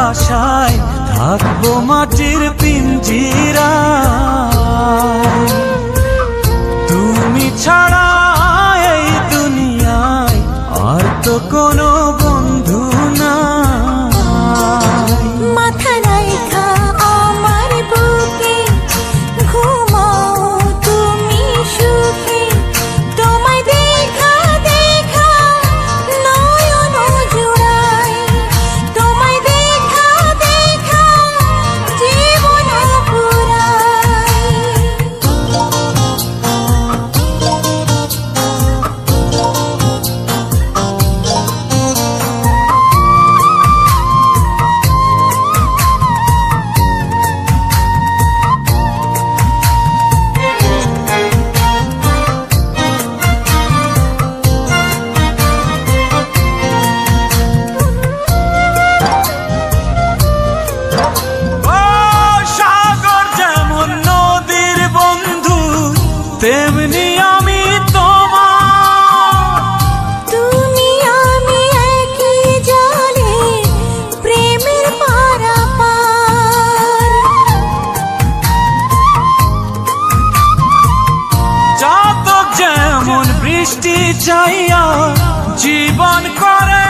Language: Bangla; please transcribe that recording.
আশায় থাকবো মাটির পিঞ্জিরায়। তুমি ছাড়া এই দুনিয়ায় আর তো কোনো বন্ধু নাই। মাথা রাইখা আমার বুকে ঘুমাও তুমি সুখে, তোমায় দেখা দেখা নয়ন জুড়াই, তোমায় দেখা দেখা জীবন পুরাই। তেমনি আমি তোমার, তুমি আমি একই জলে প্রেমের পারাপার। চাতক যেমন বৃষ্টি চাইয়া জীবন করে